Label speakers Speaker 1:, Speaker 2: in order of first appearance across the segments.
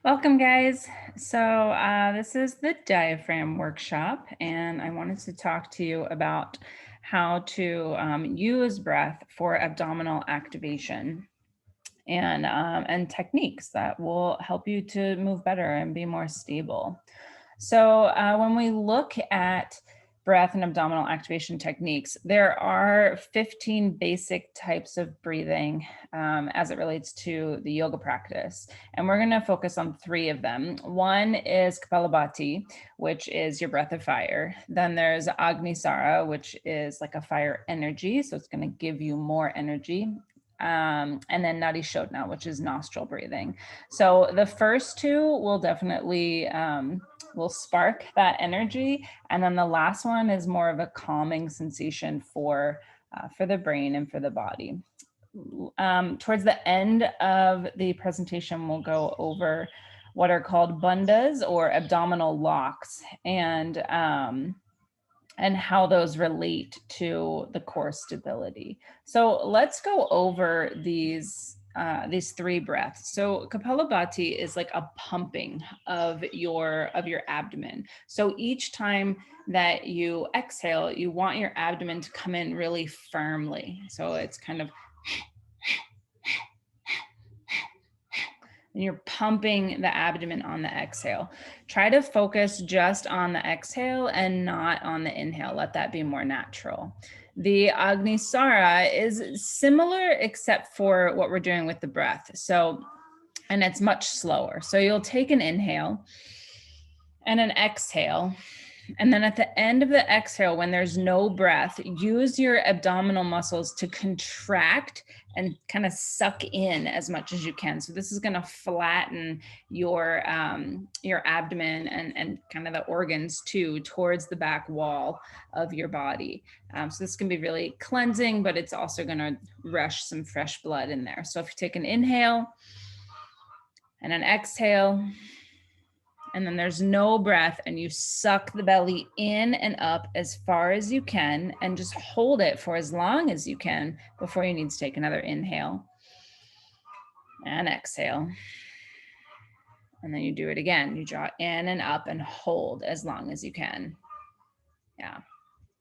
Speaker 1: Welcome, guys. This is the Diaphragm Workshop, and I wanted to talk to you about how to use breath for abdominal activation and techniques that will help you to move better and be more stable. When we look at breath and abdominal activation techniques, there are 15 basic types of breathing as it relates to the yoga practice. And we're going to focus on three of them. One is Kapalabhati, which is your breath of fire. Then there's Agnisara, which is like a fire energy. So it's going to give you more energy. And then Nadi Shodhana, which is nostril breathing. So the first two will definitely will spark that energy, and then the last one is more of a calming sensation for the brain and for the body. Towards the end of the presentation, we'll go over what are called Bandas or abdominal locks, and how those relate to the core stability. So let's go over these three breaths. So Kapalabhati is like a pumping of your abdomen. So each time that you exhale, you want your abdomen to come in really firmly. So it's kind of, and you're pumping the abdomen on the exhale. Try to focus just on the exhale and not on the inhale. Let that be more natural. The Agnisara is similar except for what we're doing with the breath. And it's much slower. So you'll take an inhale and an exhale. And then at the end of the exhale, when there's no breath, use your abdominal muscles to contract and kind of suck in as much as you can. So this is going to flatten your abdomen and kind of the organs too towards the back wall of your body. So this can be really cleansing, but it's also going to rush some fresh blood in there. So if you take an inhale and an exhale, and then there's no breath, and you suck the belly in and up as far as you can and just hold it for as long as you can before you need to take another inhale and exhale. And then you do it again. You draw in and up and hold as long as you can. Yeah,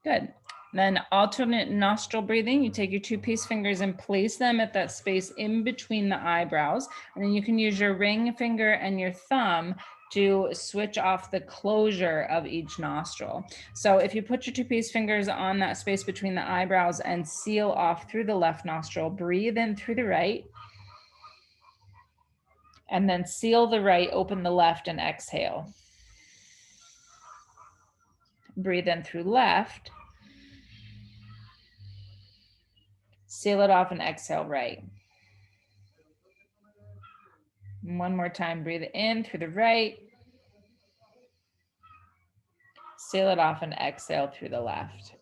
Speaker 1: good. Then alternate nostril breathing. You take your two peace fingers and place them at that space in between the eyebrows. And then you can use your ring finger and your thumb to switch off the closure of each nostril. So if you put your two peace fingers on that space between the eyebrows and seal off through the left nostril, breathe in through the right, and then seal the right, open the left, and exhale. Breathe in through left, seal it off, and exhale right. And one more time, breathe in through the right, seal it off, and exhale through the left.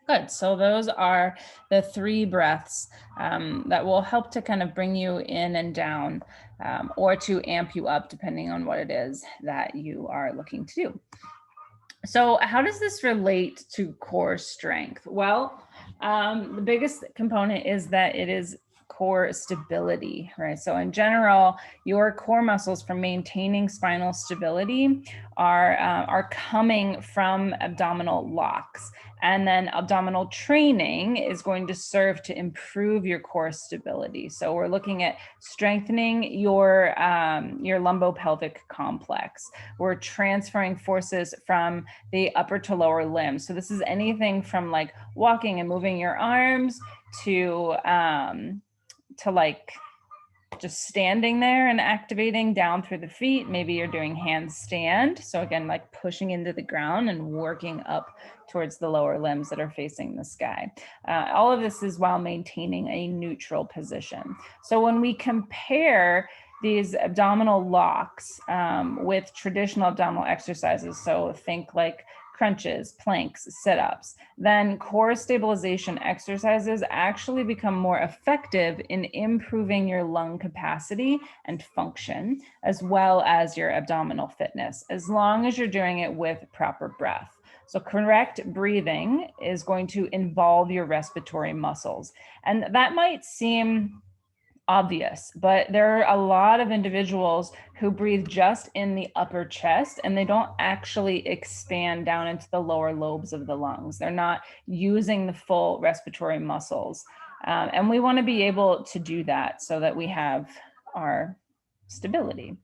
Speaker 1: Good. So those are the three breaths that will help to kind of bring you in and down or to amp you up, depending on what it is that you are looking to do. So how does this relate to core strength? Well, the biggest component is that it is core stability, right? So in general, your core muscles for maintaining spinal stability are coming from abdominal locks. And then abdominal training is going to serve to improve your core stability. So we're looking at strengthening your lumbopelvic complex. We're transferring forces from the upper to lower limbs. So this is anything from like walking and moving your arms to like just standing there and activating down through the feet. Maybe you're doing handstand. So again, like pushing into the ground and working up towards the lower limbs that are facing the sky. All of this is while maintaining a neutral position. So when we compare these abdominal locks with traditional abdominal exercises, so think like crunches, planks, sit-ups, then core stabilization exercises actually become more effective in improving your lung capacity and function, as well as your abdominal fitness, as long as you're doing it with proper breath. So correct breathing is going to involve your respiratory muscles. And that might seem obvious, but there are a lot of individuals who breathe just in the upper chest and they don't actually expand down into the lower lobes of the lungs. They're not using the full respiratory muscles. And we want to be able to do that so that we have our stability.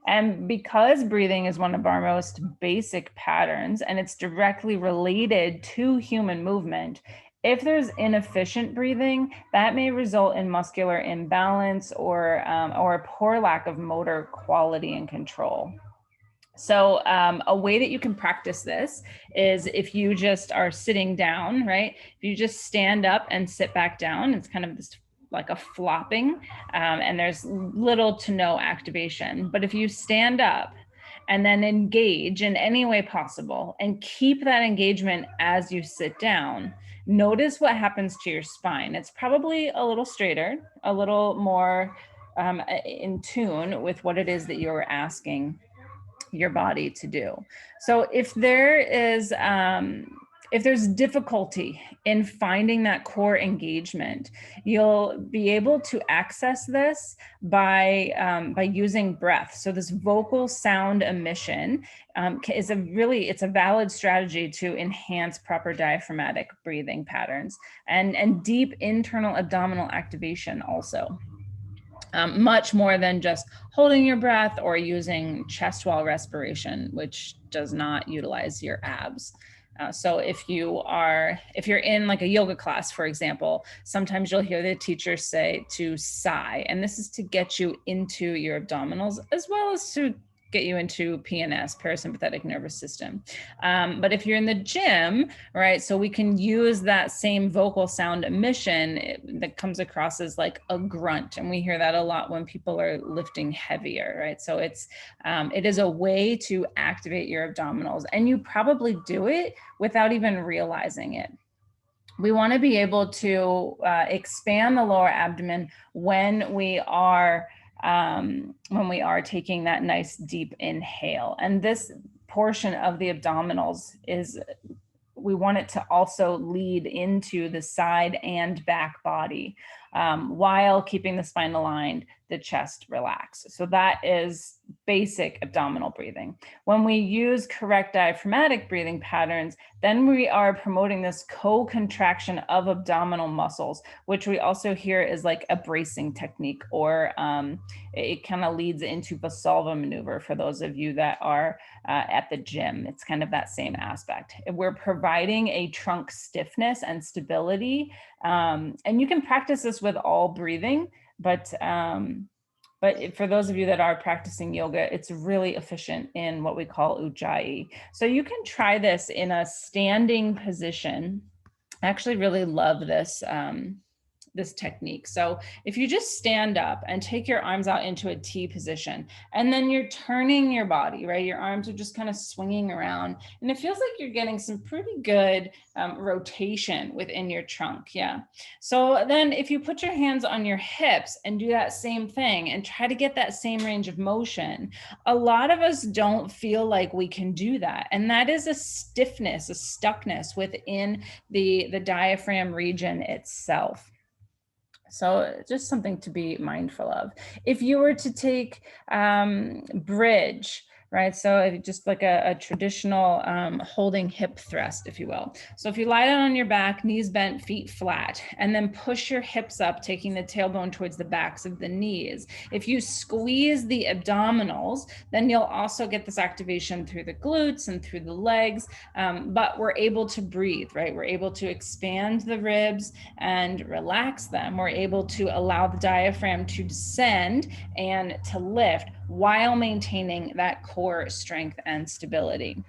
Speaker 1: And because breathing is one of our most basic patterns and it's directly related to human movement, if there's inefficient breathing, that may result in muscular imbalance or a poor lack of motor quality and control. So a way that you can practice this is if you just are sitting down, right? If you just stand up and sit back down, it's kind of this like a flopping, and there's little to no activation. But if you stand up and then engage in any way possible and keep that engagement as you sit down, notice what happens to your spine. It's probably a little straighter, a little more in tune with what it is that you're asking your body to do. So if there's difficulty in finding that core engagement, you'll be able to access this by using breath. So this vocal sound emission is it's a valid strategy to enhance proper diaphragmatic breathing patterns and deep internal abdominal activation also. Much more than just holding your breath or using chest wall respiration, which does not utilize your abs. So if you're in like a yoga class, for example, sometimes you'll hear the teacher say to sigh, and this is to get you into your abdominals as well as to get you into PNS, parasympathetic nervous system. But if you're in the gym, right, so we can use that same vocal sound emission that comes across as like a grunt. And we hear that a lot when people are lifting heavier, right? So it is a way to activate your abdominals, and you probably do it without even realizing it. We want to be able to expand the lower abdomen when we are taking that nice deep inhale. And this portion of the abdominals we want it to also lead into the side and back body while keeping the spine aligned, the chest relaxed. So that is basic abdominal breathing. When we use correct diaphragmatic breathing patterns, then we are promoting this co-contraction of abdominal muscles, which we also hear is like a bracing technique, or it kind of leads into Valsalva maneuver for those of you that are at the gym. It's kind of that same aspect. We're providing a trunk stiffness and stability, and you can practice this with all breathing, but for those of you that are practicing yoga, it's really efficient in what we call ujjayi. So you can try this in a standing position. I actually really love this this technique. So if you just stand up and take your arms out into a T position, and then you're turning your body, right? Your arms are just kind of swinging around, and it feels like you're getting some pretty good rotation within your trunk. Yeah. So then if you put your hands on your hips and do that same thing and try to get that same range of motion, a lot of us don't feel like we can do that. And that is a stiffness, a stuckness within the diaphragm region itself. So just something to be mindful of. If you were to take bridge, right? So just like a traditional holding hip thrust, if you will. So if you lie down on your back, knees bent, feet flat, and then push your hips up, taking the tailbone towards the backs of the knees. If you squeeze the abdominals, then you'll also get this activation through the glutes and through the legs, but we're able to breathe, right? We're able to expand the ribs and relax them. We're able to allow the diaphragm to descend and to lift while maintaining that core strength and stability.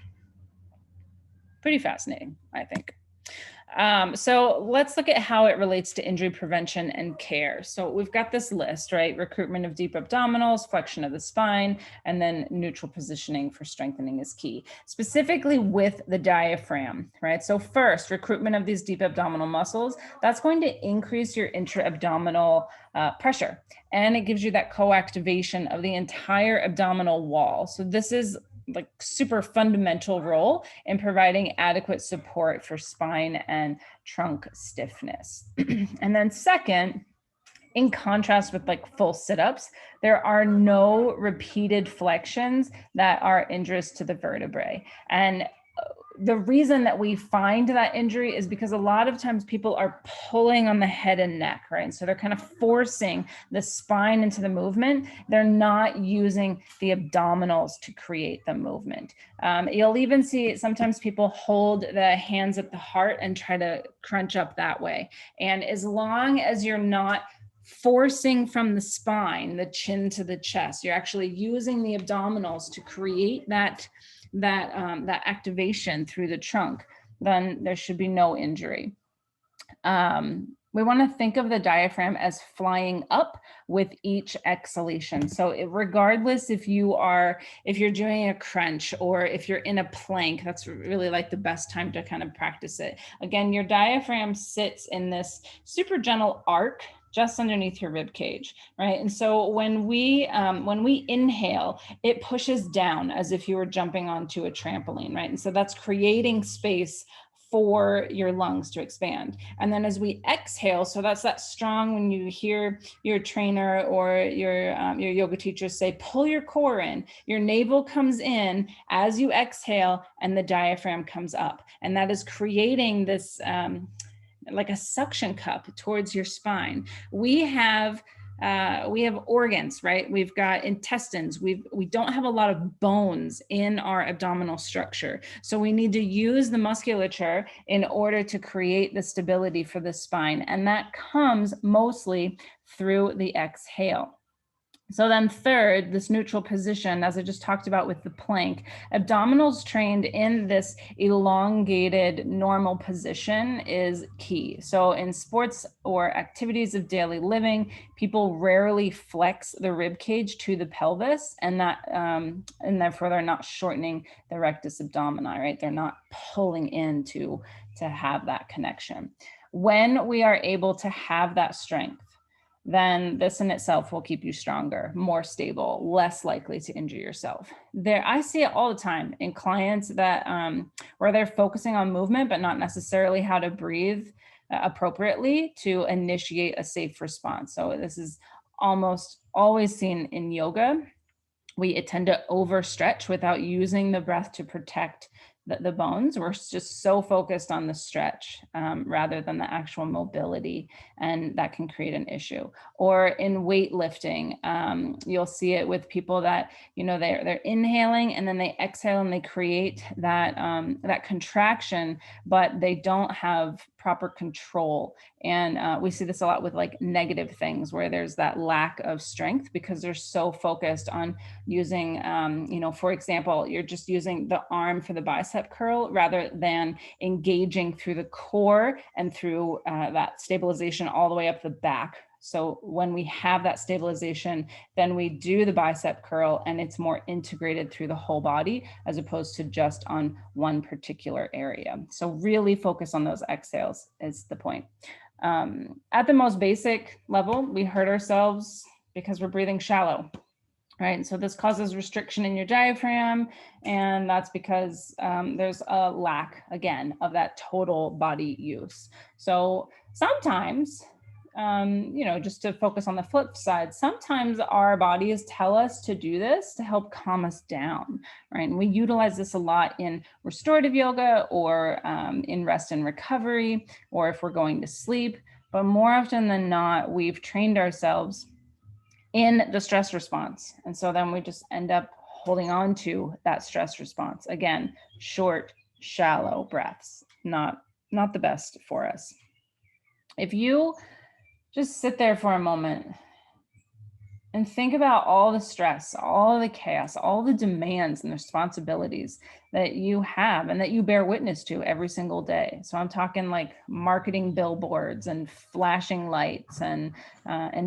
Speaker 1: Pretty fascinating, I think. So let's look at how it relates to injury prevention and care. So we've got this list, right? Recruitment of deep abdominals, flexion of the spine, and then neutral positioning for strengthening is key, specifically with the diaphragm, right? So first, recruitment of these deep abdominal muscles, that's going to increase your intra-abdominal pressure, and it gives you that co-activation of the entire abdominal wall. So this is like super fundamental role in providing adequate support for spine and trunk stiffness. And then second, in contrast with like full sit-ups, there are no repeated flexions that are injurious to the vertebrae. And the reason that we find that injury is because a lot of times people are pulling on the head and neck, right? And so they're kind of forcing the spine into the movement. They're not using the abdominals to create the movement. You'll even see sometimes people hold the hands at the heart and try to crunch up that way. And as long as you're not forcing from the spine, the chin to the chest, you're actually using the abdominals to create that activation through the trunk, then there should be no injury. We want to think of the diaphragm as flying up with each exhalation. So regardless if you're doing a crunch or if you're in a plank, that's really like the best time to kind of practice it. Again, your diaphragm sits in this super gentle arc just underneath your rib cage, right? And so when we inhale, it pushes down as if you were jumping onto a trampoline, right? And so that's creating space for your lungs to expand. And then as we exhale, so that's that strong, when you hear your trainer or your yoga teacher say, pull your core in, your navel comes in as you exhale and the diaphragm comes up. And that is creating this, like a suction cup towards your spine. We have organs, right? We've got intestines. We don't have a lot of bones in our abdominal structure. So we need to use the musculature in order to create the stability for the spine. And that comes mostly through the exhale. So then third, this neutral position, as I just talked about with the plank, abdominals trained in this elongated normal position is key. So in sports or activities of daily living, people rarely flex the rib cage to the pelvis, and therefore they're not shortening the rectus abdomini, right? They're not pulling in to have that connection. When we are able to have that strength, then this in itself will keep you stronger, more stable, less likely to injure yourself. I see it all the time in clients that where they're focusing on movement, but not necessarily how to breathe appropriately to initiate a safe response. So this is almost always seen in yoga. We tend to overstretch without using the breath to protect the bones. We're just so focused on the stretch rather than the actual mobility, and that can create an issue. Or in weightlifting, you'll see it with people that, they're inhaling and then they exhale and they create that contraction, but they don't have proper control. And we see this a lot with like negative things where there's that lack of strength because they're so focused on using, for example, you're just using the arm for the bicep curl rather than engaging through the core and through that stabilization all the way up the back. So when we have that stabilization, then we do the bicep curl and it's more integrated through the whole body as opposed to just on one particular area. So really focus on those exhales is the point. At the most basic level, we hurt ourselves because we're breathing shallow, right? So this causes restriction in your diaphragm, and that's because there's a lack, again, of that total body use. So sometimes, just to focus on the flip side, sometimes our bodies tell us to do this to help calm us down, right? And we utilize this a lot in restorative yoga or in rest and recovery, or if we're going to sleep. But more often than not, we've trained ourselves in the stress response. And so then we just end up holding on to that stress response. Again, short, shallow breaths, not the best for us. If you just sit there for a moment and think about all the stress, all the chaos, all the demands and responsibilities that you have and that you bear witness to every single day. So I'm talking like marketing billboards and flashing lights and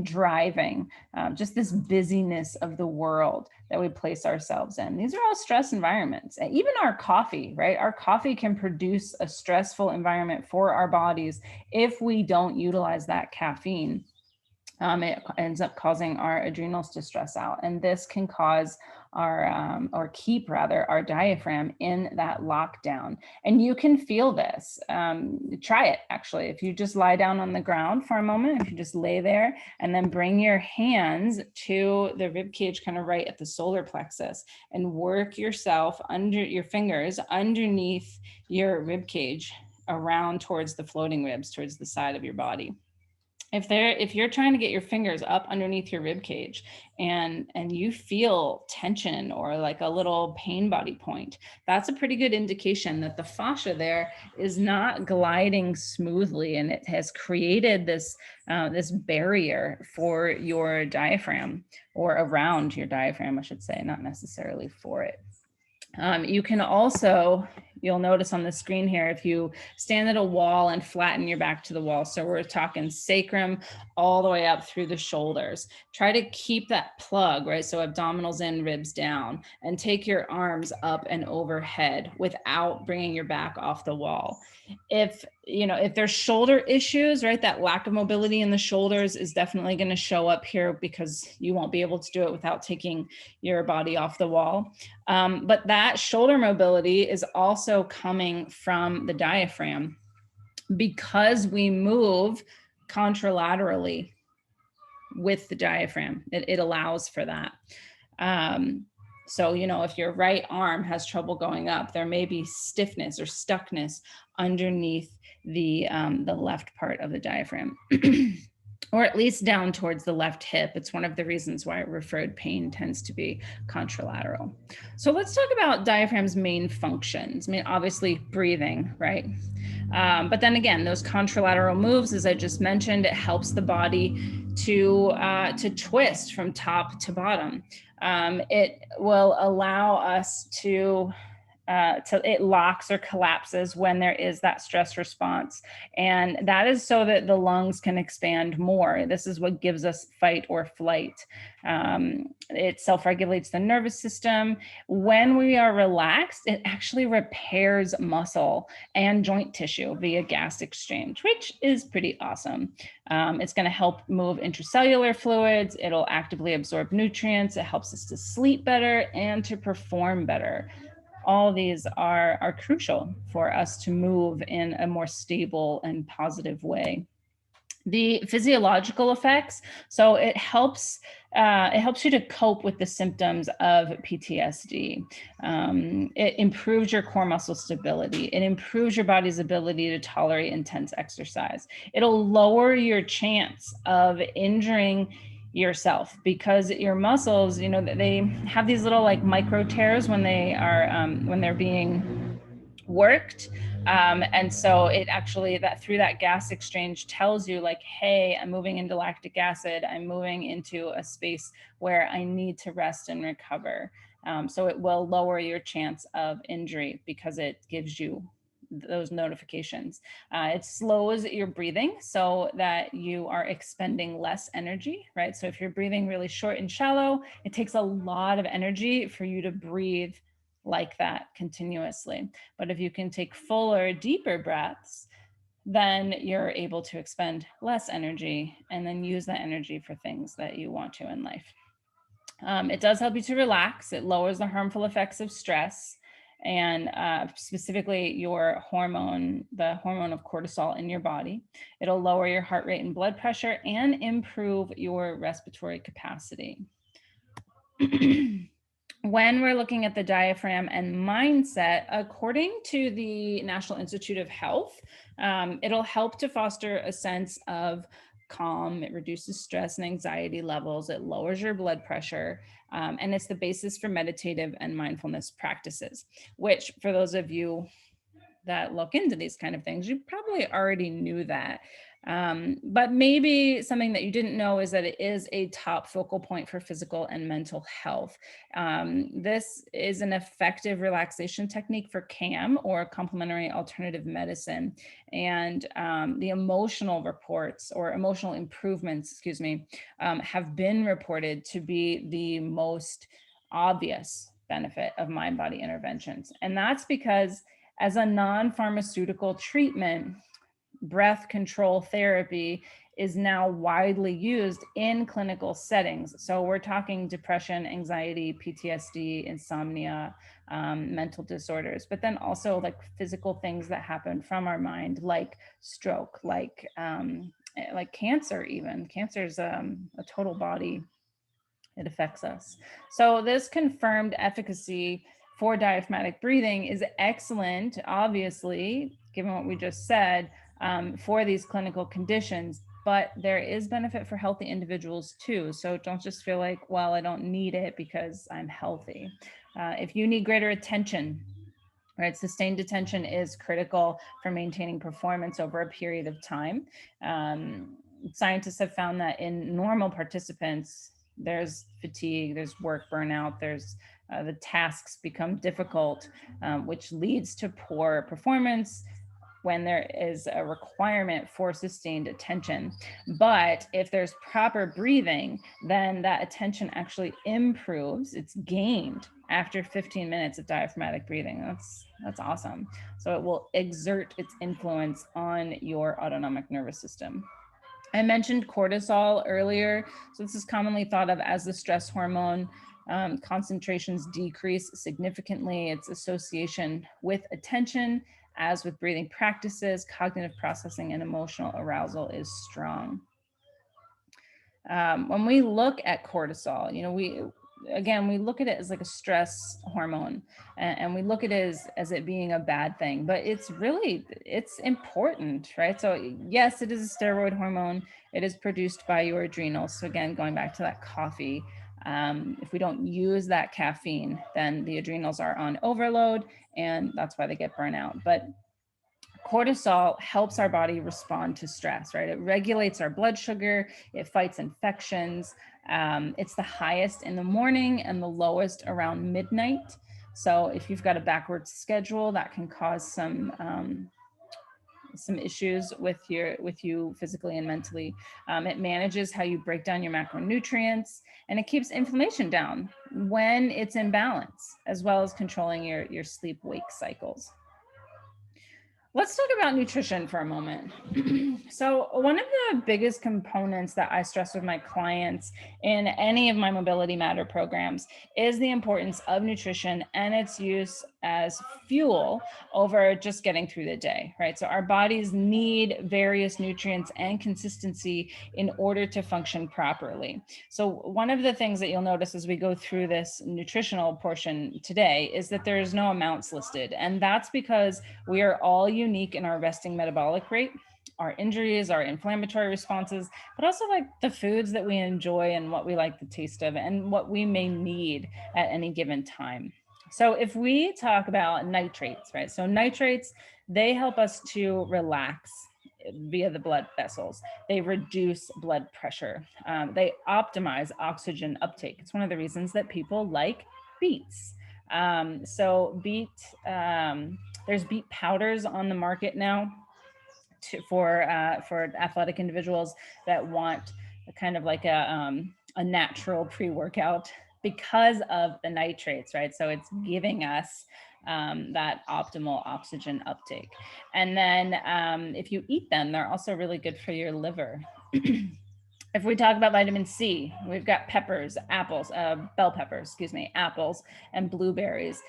Speaker 1: driving, just this busyness of the world that we place ourselves in. These are all stress environments. And even our coffee, right? Our coffee can produce a stressful environment for our bodies if we don't utilize that caffeine. It ends up causing our adrenals to stress out. And this can cause our, or keep rather, our diaphragm in that lockdown. And you can feel this. Try it actually. If you just lie down on the ground for a moment, if you just lay there and then bring your hands to the rib cage, kind of right at the solar plexus, and work yourself under your fingers underneath your rib cage around towards the floating ribs, towards the side of your body. If you're trying to get your fingers up underneath your rib cage and you feel tension or like a little pain body point, that's a pretty good indication that the fascia there is not gliding smoothly, and it has created this this barrier for your diaphragm, or around your diaphragm, I should say, not necessarily for it. You can also, you'll notice on the screen here, if you stand at a wall and flatten your back to the wall, so we're talking sacrum all the way up through the shoulders, try to keep that plug, right? So abdominals in, ribs down, and take your arms up and overhead without bringing your back off the wall. If there's shoulder issues, right, that lack of mobility in the shoulders is definitely going to show up here, because you won't be able to do it without taking your body off the wall. But that shoulder mobility is also coming from the diaphragm, because we move contralaterally with the diaphragm. It allows for that. So, if your right arm has trouble going up, there may be stiffness or stuckness underneath the left part of the diaphragm. Or at least down towards the left hip. It's one of the reasons why referred pain tends to be contralateral. So let's talk about diaphragm's main functions. I mean, obviously breathing, right? But then again, those contralateral moves, as I just mentioned, it helps the body to twist from top to bottom. It will allow us to it locks or collapses when there is that stress response. And that is so that the lungs can expand more. This is what gives us fight or flight. It self-regulates the nervous system. When we are relaxed, it actually repairs muscle and joint tissue via gas exchange, which is pretty awesome. It's going to help move intracellular fluids. It'll actively absorb nutrients. It helps us to sleep better and to perform better. All these are crucial for us to move in a more stable and positive way. The physiological effects, so it helps you to cope with the symptoms of PTSD. It improves your core muscle stability. It improves your body's ability to tolerate intense exercise. It'll lower your chance of injuring yourself, because your muscles, they have these little like micro tears when they're being worked. And so it actually, that through that gas exchange, tells you like, hey, I'm moving into lactic acid. I'm moving into a space where I need to rest and recover. So it will lower your chance of injury, because it gives you those notifications. It slows your breathing so that you are expending less energy, right? So if you're breathing really short and shallow, it takes a lot of energy for you to breathe like that continuously. But if you can take fuller, deeper breaths, then you're able to expend less energy and then use that energy for things that you want to in life. It does help you to relax. It lowers the harmful effects of stress, and specifically the hormone of cortisol in your body. It'll lower your heart rate and blood pressure and improve your respiratory capacity. When we're looking at the diaphragm and mindset, according to the National Institute of Health, it'll help to foster a sense of calm. It reduces stress and anxiety levels. It lowers your blood pressure. And it's the basis for meditative and mindfulness practices, which for those of you that look into these kind of things, you probably already knew that. But maybe something that you didn't know is that it is a top focal point for physical and mental health. This is an effective relaxation technique for CAM, or complementary alternative medicine. And the emotional reports, or emotional improvements, have been reported to be the most obvious benefit of mind-body interventions. And that's because as a non-pharmaceutical treatment, breath control therapy is now widely used in clinical settings. So we're talking depression, anxiety, PTSD, insomnia, mental disorders, but then also like physical things that happen from our mind, like stroke, like cancer. Even cancer is a total body, it affects us. So this confirmed efficacy for diaphragmatic breathing is excellent, obviously, given what we just said, for these clinical conditions, but there is benefit for healthy individuals too. So don't just feel like, well, I don't need it because I'm healthy. If you need greater attention, right, sustained attention is critical for maintaining performance over a period of time. Scientists have found that in normal participants, there's fatigue, there's work burnout, there's the tasks become difficult, which leads to poor performance when there is a requirement for sustained attention. But if there's proper breathing, then that attention actually improves. It's gained after 15 minutes of diaphragmatic breathing. That's awesome. So it will exert its influence on your autonomic nervous system. I mentioned cortisol earlier. So this is commonly thought of as the stress hormone. Concentrations decrease significantly. Its association with attention, as with breathing practices, cognitive processing, and emotional arousal, is strong. When we look at cortisol, we look at it as like a stress hormone, and we look at it as it being a bad thing, but it's important, right? So yes, it is a steroid hormone. It is produced by your adrenals. So again, going back to that coffee, if we don't use that caffeine, then the adrenals are on overload, and that's why they get burnt out. But cortisol helps our body respond to stress, right? It regulates our blood sugar, it fights infections. It's the highest in the morning and the lowest around midnight. So if you've got a backwards schedule, that can cause some issues with you physically and mentally. It manages how you break down your macronutrients, and it keeps inflammation down when it's in balance, as well as controlling your sleep-wake cycles. Let's talk about nutrition for a moment. So one of the biggest components that I stress with my clients in any of my Mobility Matter programs is the importance of nutrition and its use as fuel over just getting through the day, right? So our bodies need various nutrients and consistency in order to function properly. So one of the things that you'll notice as we go through this nutritional portion today is that there's no amounts listed. And that's because we are all unique in our resting metabolic rate, our injuries, our inflammatory responses, but also like the foods that we enjoy and what we like the taste of and what we may need at any given time. So if we talk about nitrates, right? So nitrates, they help us to relax via the blood vessels. They reduce blood pressure. They optimize oxygen uptake. It's one of the reasons that people like beets. There's beet powders on the market now for athletic individuals that want kind of like a natural pre-workout because of the nitrates, right? So it's giving us that optimal oxygen uptake. And then if you eat them, they're also really good for your liver. If we talk about vitamin C, we've got peppers, apples, bell peppers, apples and blueberries.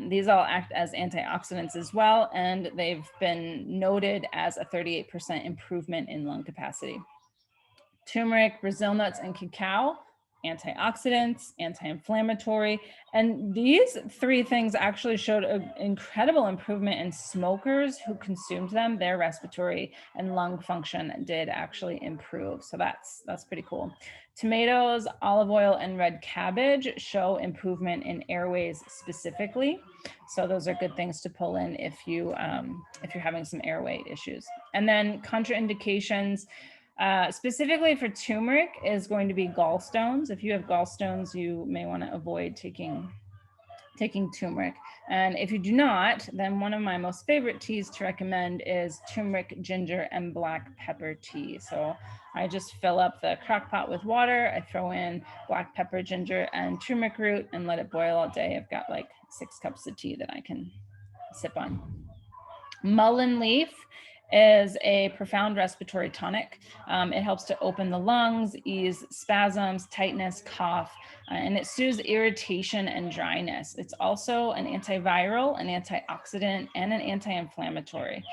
Speaker 1: These all act as antioxidants as well, and they've been noted as a 38% improvement in lung capacity. Turmeric, Brazil nuts, and cacao, antioxidants, anti-inflammatory. And these three things actually showed an incredible improvement in smokers who consumed them. Their respiratory and lung function did actually improve. So that's pretty cool. Tomatoes, olive oil, and red cabbage show improvement in airways specifically. So those are good things to pull in if you're having some airway issues. And then contraindications, specifically for turmeric, is going to be gallstones. If you have gallstones, you may want to avoid taking turmeric. And if you do not, then one of my most favorite teas to recommend is turmeric, ginger, and black pepper tea. So I just fill up the crock pot with water. I throw in black pepper, ginger, and turmeric root and let it boil all day. I've got like 6 cups of tea that I can sip on. Mullein leaf is a profound respiratory tonic. It helps to open the lungs, ease spasms, tightness, cough, and it soothes irritation and dryness. It's also an antiviral, an antioxidant, and an anti-inflammatory.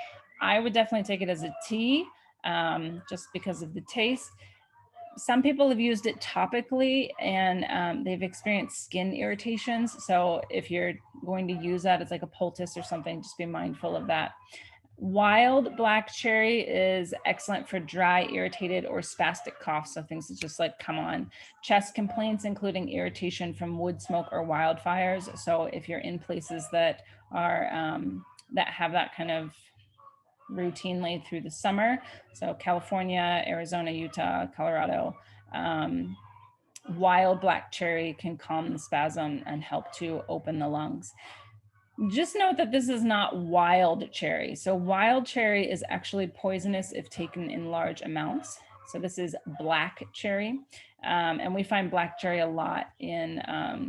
Speaker 1: I would definitely take it as a tea, just because of the taste. Some people have used it topically and they've experienced skin irritations. So if you're going to use that as like a poultice or something, just be mindful of that. Wild black cherry is excellent for dry, irritated, or spastic cough. So things that just like come on. Chest complaints, including irritation from wood smoke or wildfires. So if you're in places that are that have that kind of routinely through the summer, so California, Arizona, Utah, Colorado, wild black cherry can calm the spasm and help to open the lungs. Just note that this is not wild cherry. So wild cherry is actually poisonous if taken in large amounts. So this is black cherry. And we find black cherry a lot in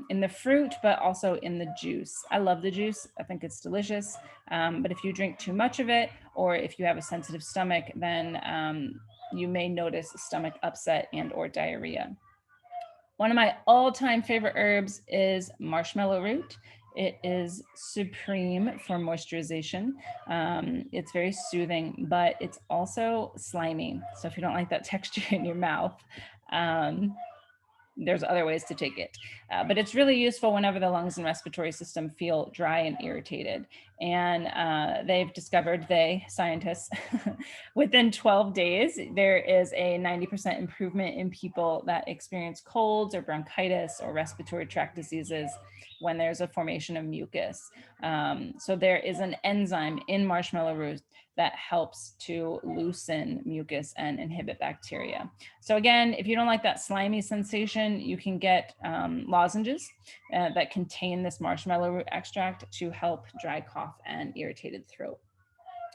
Speaker 1: the fruit, but also in the juice. I love the juice. I think it's delicious. But if you drink too much of it, or if you have a sensitive stomach, then you may notice stomach upset and or diarrhea. One of my all-time favorite herbs is marshmallow root. It is supreme for moisturization. It's very soothing, but it's also slimy. So if you don't like that texture in your mouth, there's other ways to take it. But it's really useful whenever the lungs and respiratory system feel dry and irritated. And they've discovered, scientists, within 12 days, there is a 90% improvement in people that experience colds or bronchitis or respiratory tract diseases when there's a formation of mucus. So there is an enzyme in marshmallow root that helps to loosen mucus and inhibit bacteria. So again, if you don't like that slimy sensation, you can get lozenges that contain this marshmallow root extract to help dry cough and irritated throat.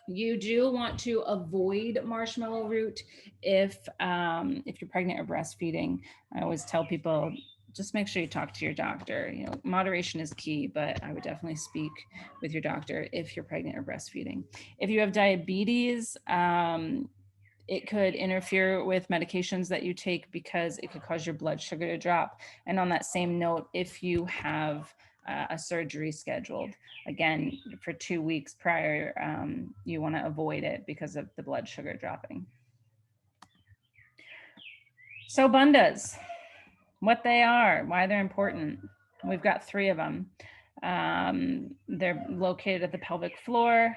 Speaker 1: You do want to avoid marshmallow root if you're pregnant or breastfeeding. I always tell people, just make sure you talk to your doctor. You know, moderation is key, but I would definitely speak with your doctor if you're pregnant or breastfeeding. If you have diabetes, it could interfere with medications that you take because it could cause your blood sugar to drop. And on that same note, if you have a surgery scheduled, again, for 2 weeks prior, you want to avoid it because of the blood sugar dropping. So Bandas, what they are, why they're important. We've got 3 of them. They're located at the pelvic floor,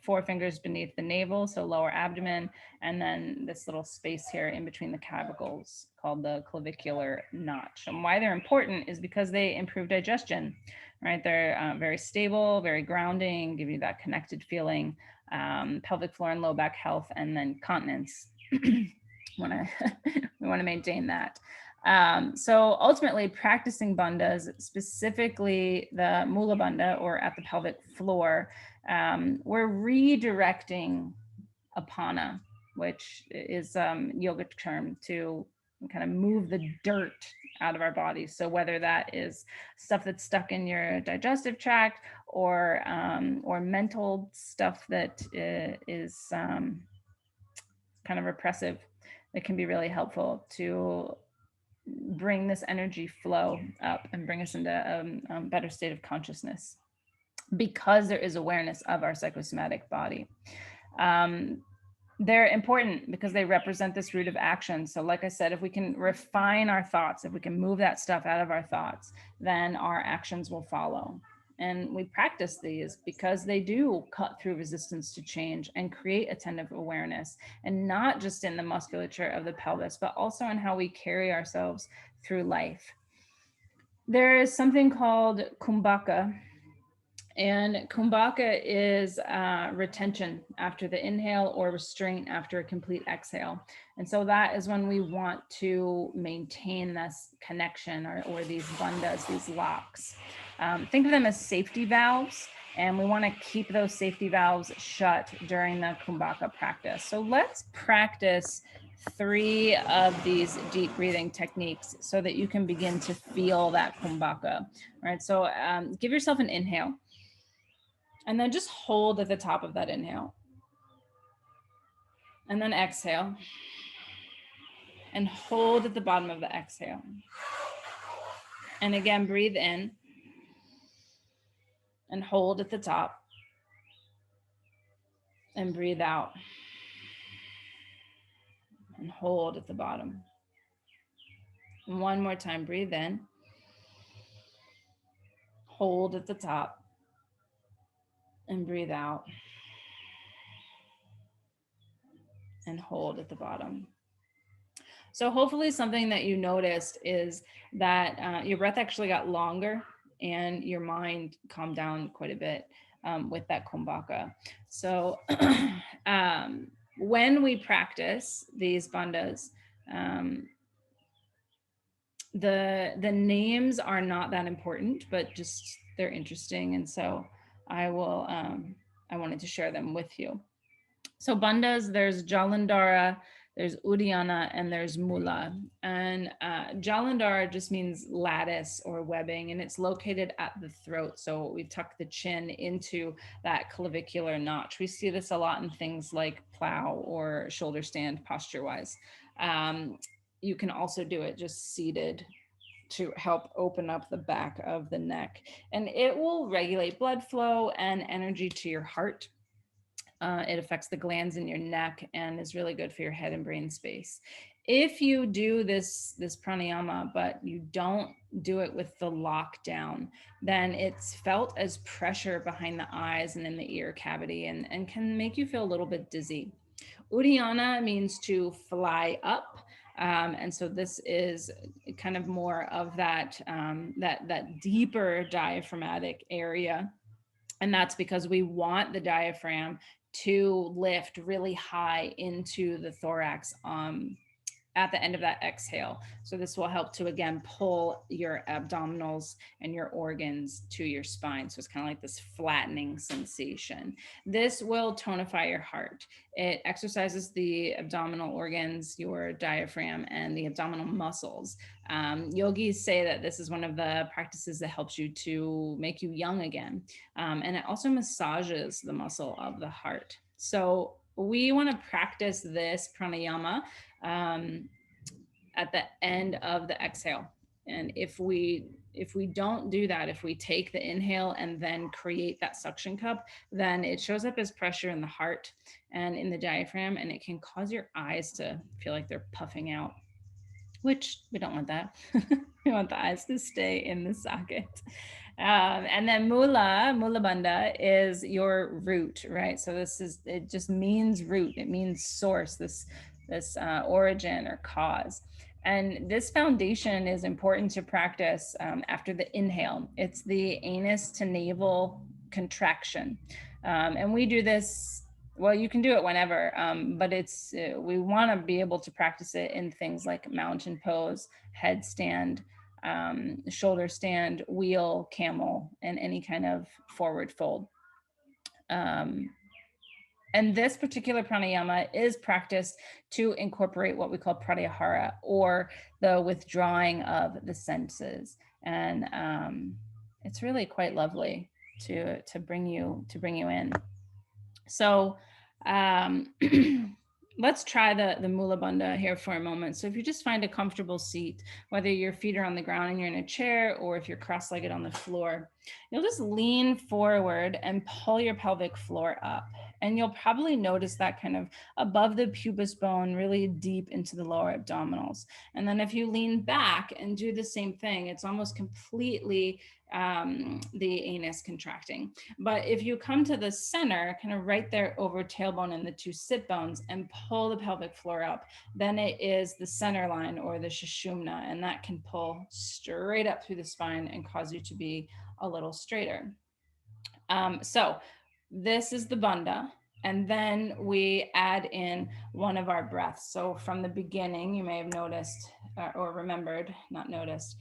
Speaker 1: 4 fingers beneath the navel, so lower abdomen, and then this little space here in between the clavicles called the clavicular notch. And why they're important is because they improve digestion, right? They're very stable, very grounding, give you that connected feeling, pelvic floor and low back health, and then continence. we want to maintain that. So ultimately practicing bandhas, specifically the Mula Bandha or at the pelvic floor, we're redirecting apana, which is a yogic term to kind of move the dirt out of our bodies. So whether that is stuff that's stuck in your digestive tract or mental stuff that is kind of repressive, it can be really helpful to bring this energy flow up and bring us into a better state of consciousness because there is awareness of our psychosomatic body. They're important because they represent this root of action. So like I said, if we can refine our thoughts, if we can move that stuff out of our thoughts, then our actions will follow. And we practice these because they do cut through resistance to change and create attentive awareness, and not just in the musculature of the pelvis, but also in how we carry ourselves through life. There is something called kumbhaka, and kumbhaka is retention after the inhale or restraint after a complete exhale. And so that is when we want to maintain this connection or these bandhas, these locks. Think of them as safety valves, and we want to keep those safety valves shut during the kumbhaka practice. So let's practice 3 of these deep breathing techniques so that you can begin to feel that kumbhaka. All right, so give yourself an inhale. And then just hold at the top of that inhale. And then exhale. And hold at the bottom of the exhale. And again, breathe in. And hold at the top. And breathe out. And hold at the bottom. And one more time, breathe in. Hold at the top. And breathe out. And hold at the bottom. So hopefully something that you noticed is that your breath actually got longer and your mind calmed down quite a bit with that kumbhaka. So when we practice these bandhas, the names are not that important, but just they're interesting. And so I wanted to share them with you. So bandhas, there's Jalandhara, there's Uddiyana, and there's Mula. And Jalandhara just means lattice or webbing, and it's located at the throat. So we tuck the chin into that clavicular notch. We see this a lot in things like plow or shoulder stand posture-wise. You can also do it just seated to help open up the back of the neck. And it will regulate blood flow and energy to your heart. It affects the glands in your neck and is really good for your head and brain space. If you do this pranayama, but you don't do it with the lockdown, then it's felt as pressure behind the eyes and in the ear cavity and can make you feel a little bit dizzy. Uddiyana means to fly up. And so this is kind of more of that deeper diaphragmatic area. And that's because we want the diaphragm to lift really high into the thorax at the end of that exhale. So this will help to, again, pull your abdominals and your organs to your spine. So it's kind of like this flattening sensation. This will tonify your heart. It exercises the abdominal organs, your diaphragm, and the abdominal muscles. Yogis say that this is one of the practices that helps you to make you young again. And it also massages the muscle of the heart. So we want to practice this pranayama at the end of the exhale. And if we don't do that, if we take the inhale and then create that suction cup, then it shows up as pressure in the heart and in the diaphragm, and it can cause your eyes to feel like they're puffing out, which we don't want that. We want the eyes to stay in the socket. And then mula bandha is your root, right? So it just means root. It means source, this origin or cause. And this foundation is important to practice after the inhale. It's the anus to navel contraction. And we do this, well, you can do it whenever, but we want to be able to practice it in things like mountain pose, headstand, shoulder stand, wheel, camel, and any kind of forward fold. And this particular pranayama is practiced to incorporate what we call pratyahara, or the withdrawing of the senses. And it's really quite lovely to bring you in. So let's try the Mula Bandha here for a moment. So if you just find a comfortable seat, whether your feet are on the ground and you're in a chair, or if you're cross-legged on the floor, you'll just lean forward and pull your pelvic floor up. And you'll probably notice that kind of above the pubis bone, really deep into the lower abdominals. And then if you lean back and do the same thing, it's almost completely the anus contracting. But if you come to the center, kind of right there over tailbone and the two sit bones, and pull the pelvic floor up, then it is the center line, or the sushumna, and that can pull straight up through the spine and cause you to be a little straighter. So this is the bandha. And then we add in one of our breaths. So from the beginning, you may have noticed or remembered, not noticed,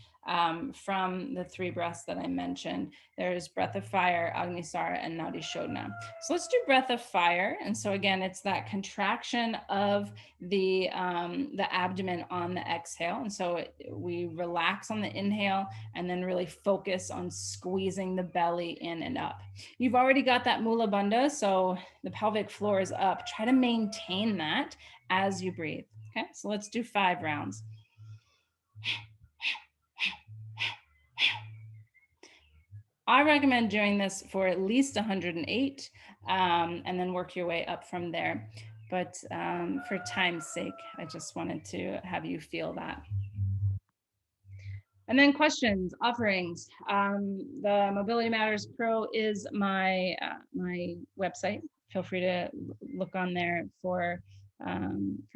Speaker 1: from the 3 breaths that I mentioned. There's breath of fire, Agnisara, and Nadi Shodhana. So let's do breath of fire. And so again, it's that contraction of the abdomen on the exhale. And so we relax on the inhale and then really focus on squeezing the belly in and up. You've already got that Mula Bandha, so the pelvic floor is up. Try to maintain that as you breathe. Okay, so let's do 5 rounds. I recommend doing this for at least 108 and then work your way up from there. But for time's sake, I just wanted to have you feel that. And then questions, offerings. The Mobility Matters Pro is my my website. Feel free to look on there for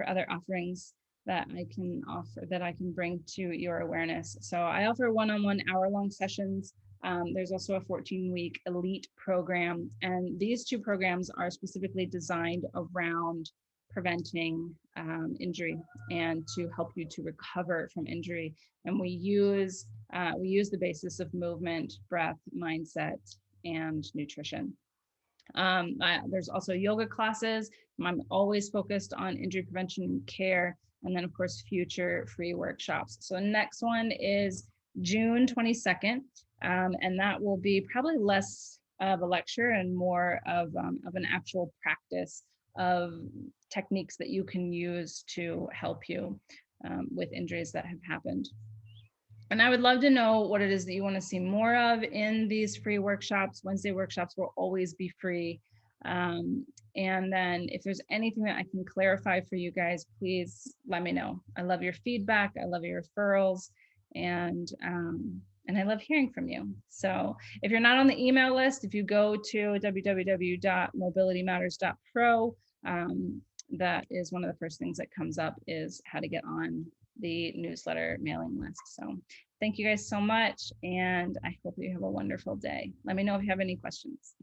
Speaker 1: other offerings that I can offer, that I can bring to your awareness. So I offer one-on-one hour-long sessions. There's also a 14-week elite program, and these 2 programs are specifically designed around preventing injury and to help you to recover from injury. And we use the basis of movement, breath, mindset, and nutrition. There's also yoga classes. I'm always focused on injury prevention and care. And then of course, future free workshops. So the next one is June 22nd. And that will be probably less of a lecture and more of an actual practice of techniques that you can use to help you with injuries that have happened. And I would love to know what it is that you want to see more of in these free workshops. Wednesday workshops will always be free. And then if there's anything that I can clarify for you guys, please let me know. I love your feedback. I love your referrals. And I love hearing from you. So if you're not on the email list, if you go to www.mobilitymatters.pro, that is one of the first things that comes up is how to get on the newsletter mailing list. So thank you guys so much. And I hope you have a wonderful day. Let me know if you have any questions.